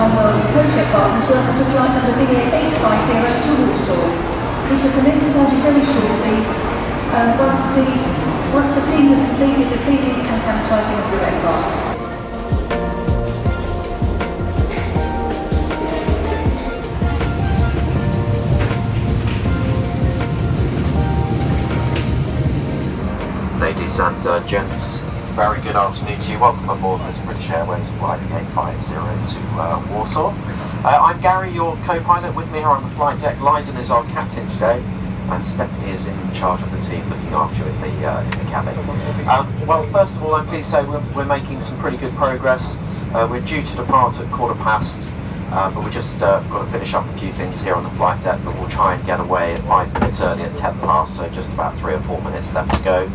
onboard co-chair partners, welcome to flight number A320 to Warsaw. We shall commence departure very shortly once the team have completed the cleaning and sanitising of the aircraft. Ladies and gents, very good afternoon to you. Welcome aboard this British Airways flight A320 to Warsaw. I'm Gary, your co-pilot. With me here on the flight deck. Lydon is our captain today, and Stephanie is in charge of the team looking after you in the cabin. Well, first of all, I'm pleased to say we're making some pretty good progress. We're due to depart at 1:15, but we just got to finish up a few things here on the flight deck, but we'll try and get away 5 minutes early at 10 past, so just about 3 or 4 minutes left to go.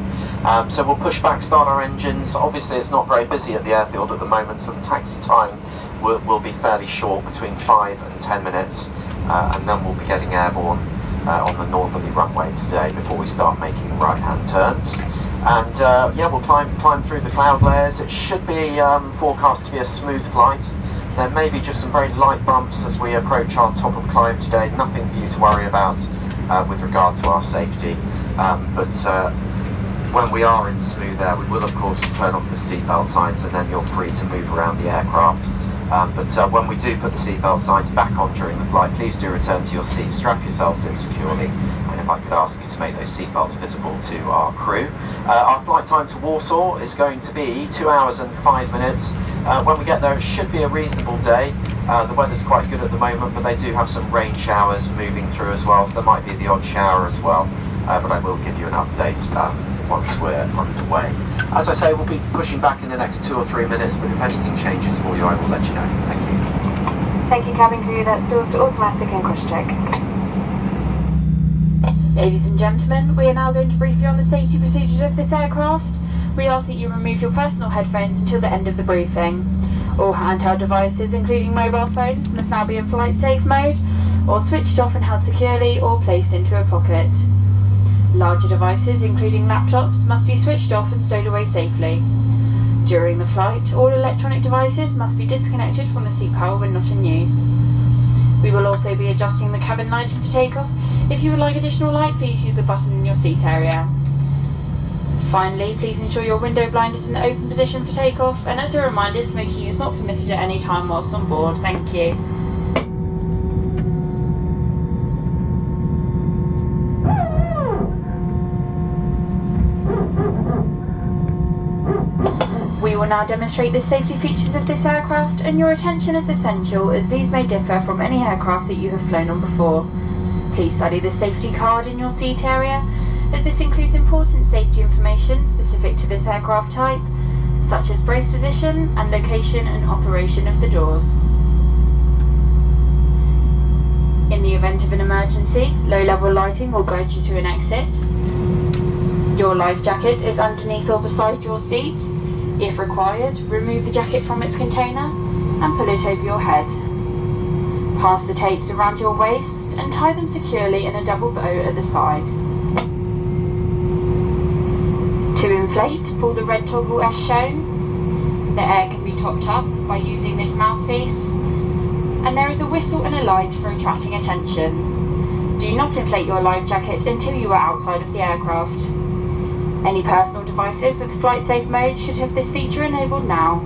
So we'll push back, start our engines. Obviously it's not very busy at the airfield at the moment, so the taxi time will be fairly short, between 5 and 10 minutes, and then we'll be getting airborne on the northerly runway today before we start making right-hand turns. And yeah, we'll climb through the cloud layers. It should be forecast to be a smooth flight. There may be just some very light bumps as we approach our top of climb today. Nothing for you to worry about with regard to our safety. But when we are in smooth air, we will of course turn off the seatbelt signs, and then you're free to move around the aircraft. But when we do put the seatbelt signs back on during the flight, please do return to your seats, strap yourselves in securely, and if I could ask you to make those seatbelts visible to our crew. Our flight time to Warsaw is going to be 2 hours and 5 minutes. When we get there, it should be a reasonable day. The weather's quite good at the moment, but they do have some rain showers moving through as well, so there might be the odd shower as well. But I will give you an update once we're underway. As I say, we'll be pushing back in the next 2 or 3 minutes, but if anything changes for you, I will let you know. Thank you. Thank you, cabin crew. That's doors to automatic and cross-check. Ladies and gentlemen, we are now going to brief you on the safety procedures of this aircraft. We ask that you remove your personal headphones until the end of the briefing. All handheld devices, including mobile phones, must now be in flight safe mode, or switched off and held securely, or placed into a pocket. Larger devices, including laptops, must be switched off and stowed away safely. During the flight, all electronic devices must be disconnected from the seat power when not in use. We will also be adjusting the cabin lighting for takeoff. If you would like additional light, please use the button in your seat area. Finally, please ensure your window blind is in the open position for takeoff, and as a reminder, smoking is not permitted at any time whilst on board. Thank you. We will now demonstrate the safety features of this aircraft, and your attention is essential as these may differ from any aircraft that you have flown on before. Please study the safety card in your seat area, as this includes important safety information specific to this aircraft type, such as brace position and location and operation of the doors. In the event of an emergency, low-level lighting will guide you to an exit. Your life jacket is underneath or beside your seat. If required, remove the jacket from its container and pull it over your head. Pass the tapes around your waist and tie them securely in a double bow at the side. To inflate, pull the red toggle as shown. The air can be topped up by using this mouthpiece, and there is a whistle and a light for attracting attention. Do not inflate your life jacket until you are outside of the aircraft. Any personal devices with flight safe mode should have this feature enabled now.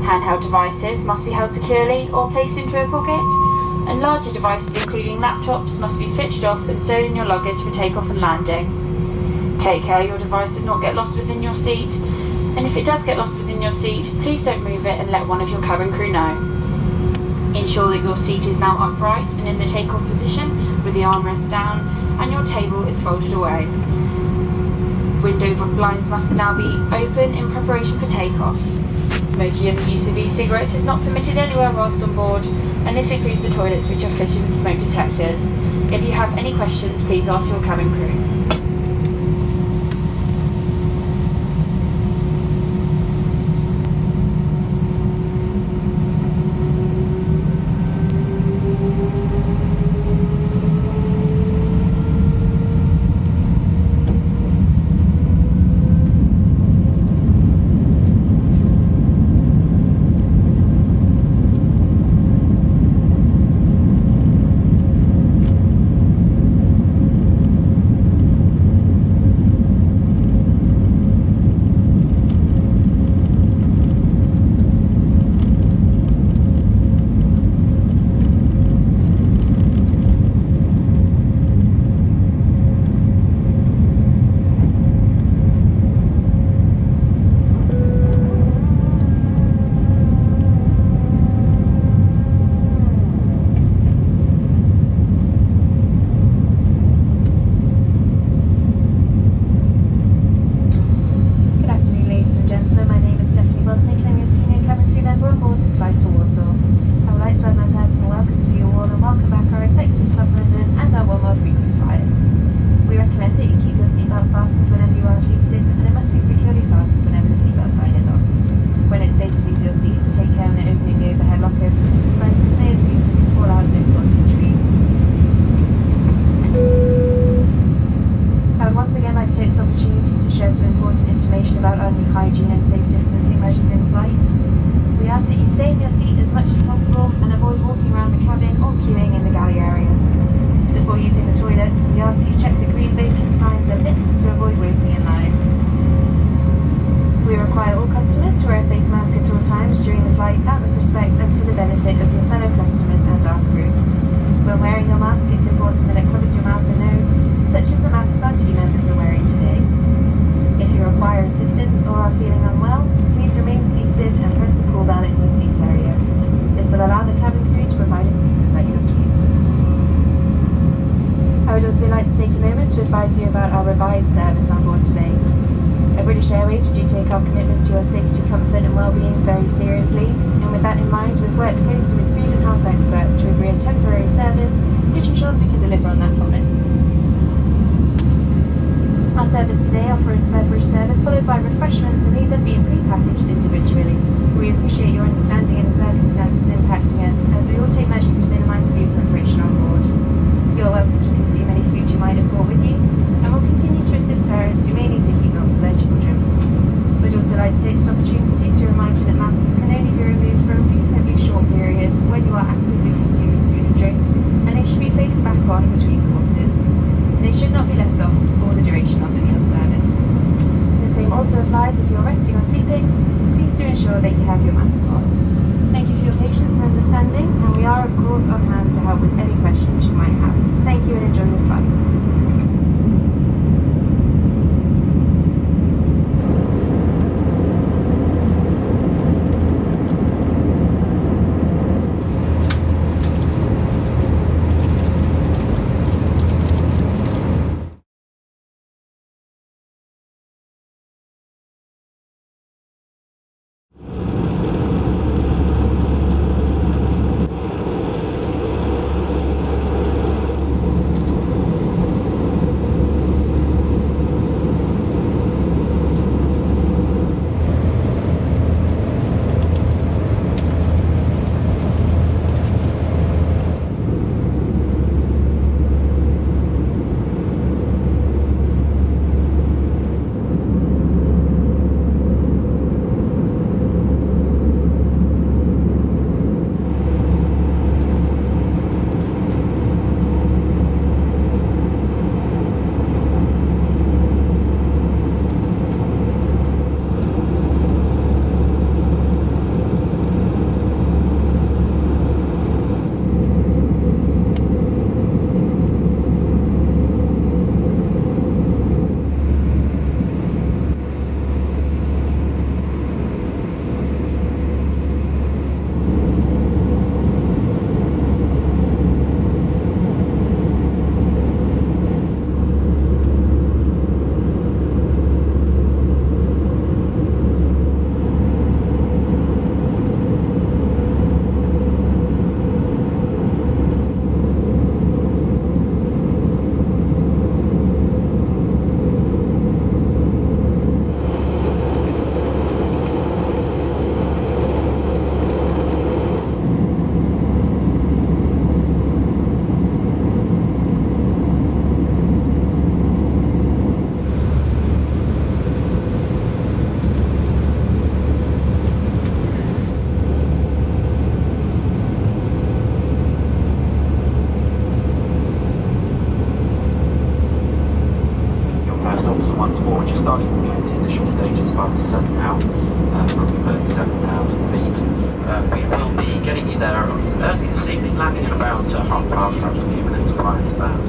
Handheld devices must be held securely or placed into a pocket, and larger devices including laptops must be switched off and stowed in your luggage for takeoff and landing. Take care your device does not get lost within your seat, and if it does get lost within your seat, please don't move it and let one of your cabin crew know. Ensure that your seat is now upright and in the takeoff position with the armrest down and your table is folded away. Window blinds must now be open in preparation for takeoff. Smoking and the use of e-cigarettes is not permitted anywhere whilst on board, and this includes the toilets which are fitted with smoke detectors. If you have any questions, please ask your cabin crew. to advise you about our revised service on board today. At British Airways, we do take our commitment to your safety, comfort and well-being very seriously, and with that in mind, we've worked closely with food and health experts to agree a temporary service, which ensures we can deliver on that promise. Our service today offers beverage service followed by refreshments, and these are being pre-packaged individually. We appreciate your understanding in the circumstances impacting us, as we all take measures to minimise food preparation on board. You are welcome to consume any food you might have brought with you, and we'll continue to assist parents who may need to keep milk for their children. We'd also like to take this opportunity to remind you that masks can only be removed for a reasonably short period when you are actively consuming food and drink, and they should be placed back on between courses. They should not be left off for the duration of the meal service. The same also applies if you're resting or sleeping. Please do ensure that you have your mask on. Thank you for your patience and understanding, and we are of course on hand to help with any questions you might have. Thank you and enjoy your flight. Once more, just starting the initial stages of our descent now from 37,000 feet. We will be getting you there early this evening, landing at about half past, perhaps a few minutes prior to that.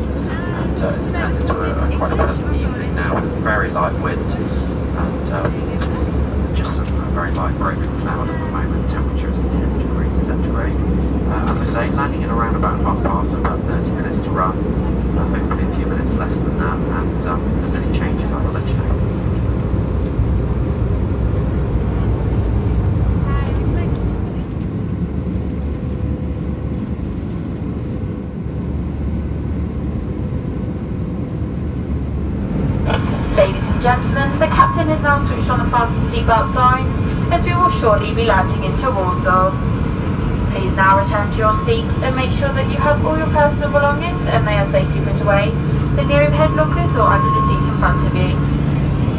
And it's turned into a quite a pleasant evening now with very light wind and just some very light broken cloud at the moment. Temperature is 10 degrees centigrade. As I say, landing in around about half past, so about 30 minutes to run. Hopefully a few minutes less than that, and if there's any changes I will let you know. Ladies and gentlemen, the captain has now switched on the fasten seatbelt signs as we will shortly be landing into Warsaw. Please now return to your seat and make sure that you have all your personal belongings and they are safely put away in the overhead lockers or under the seat in front of you.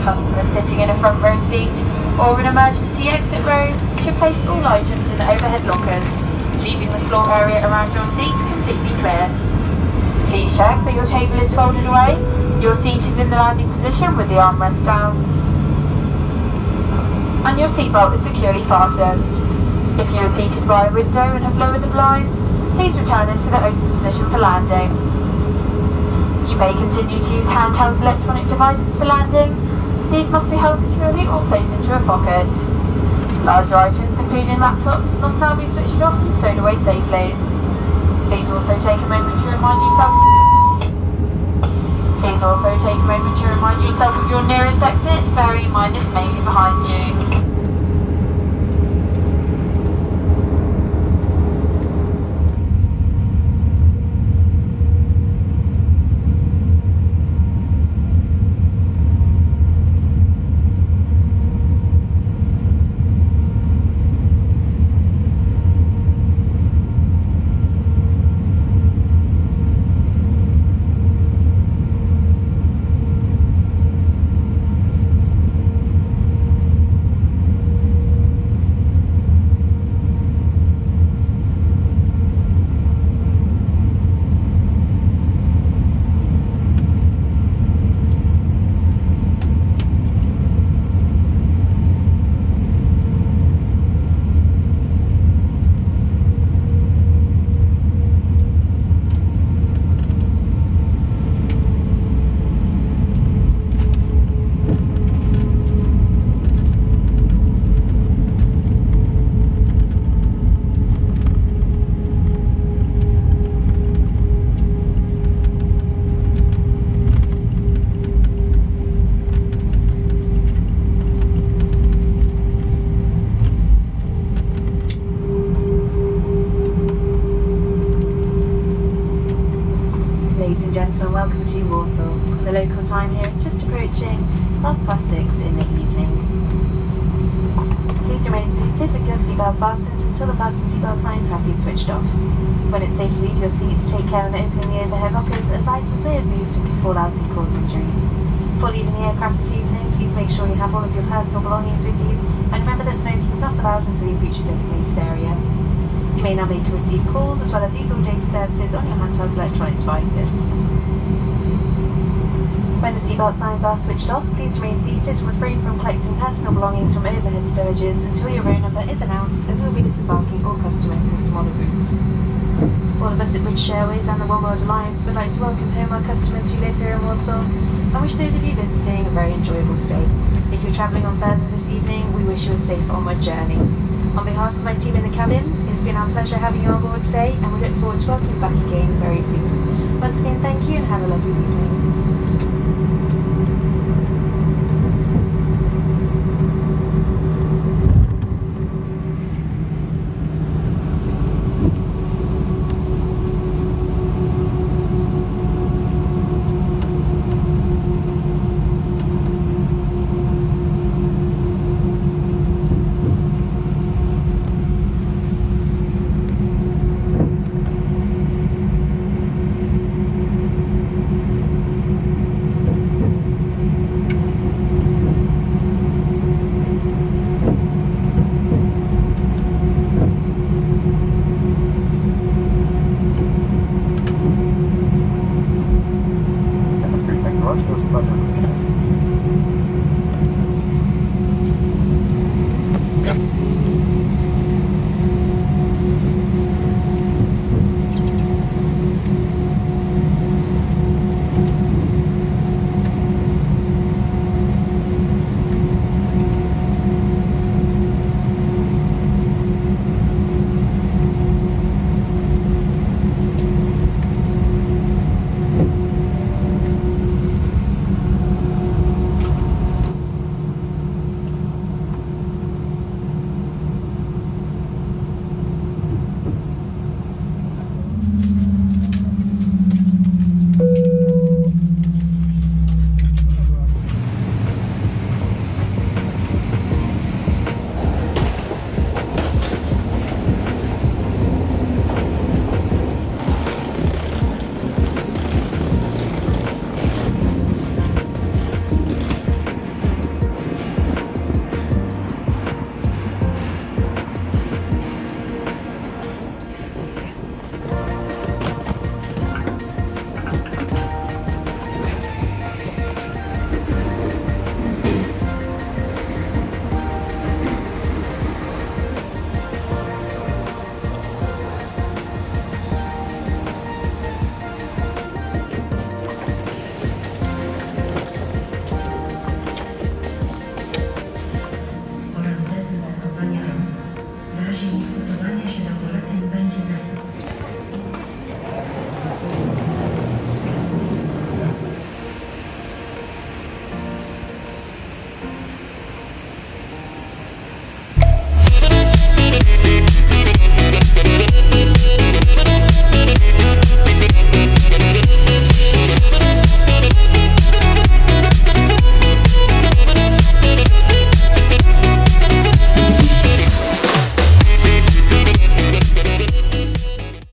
Customers sitting in a front row seat or an emergency exit row should place all items in the overhead lockers, leaving the floor area around your seat completely clear. Please check that your table is folded away, your seat is in the landing position with the armrest down, and your seatbelt is securely fastened. If you are seated by a window and have lowered the blind, please return this to the open position for landing. You may continue to use handheld electronic devices for landing. These must be held securely or placed into a pocket. Larger items, including laptops, must now be switched off and stowed away safely. Please also take a moment to remind yourself. Please also take a moment to remind yourself of your nearest exit, bearing in mind this may be behind you. Welcome to Warsaw. The local time here is just approaching 6:30 in the evening. Please remain seated with your seatbelt fastened until the fasten seatbelt signs have been switched off. When it's safe to leave your seats, take care in opening the overhead lockers as items may have moved and could fall out and cause injury. Before leaving the aircraft this evening, please make sure you have all of your personal belongings with you, and remember that smoking is not allowed until you reach a designated area. You may now make and receive calls as well as use all data services on your handheld electronic devices. When the seatbelt signs are switched off, please remain seated and refrain from collecting personal belongings from overhead storages until your row number is announced, as we'll be disembarking all customers in smaller groups. All of us at British Airways and the OnBoard Alliance would like to welcome home our customers who live here in Warsaw and wish those of you visiting a very enjoyable stay. If you're travelling on further this evening, we wish you a safe onward journey. On behalf of my team in the cabin, it's been our pleasure having you on board today, and we look forward to welcoming you back again very soon. Once again, thank you and have a lovely evening.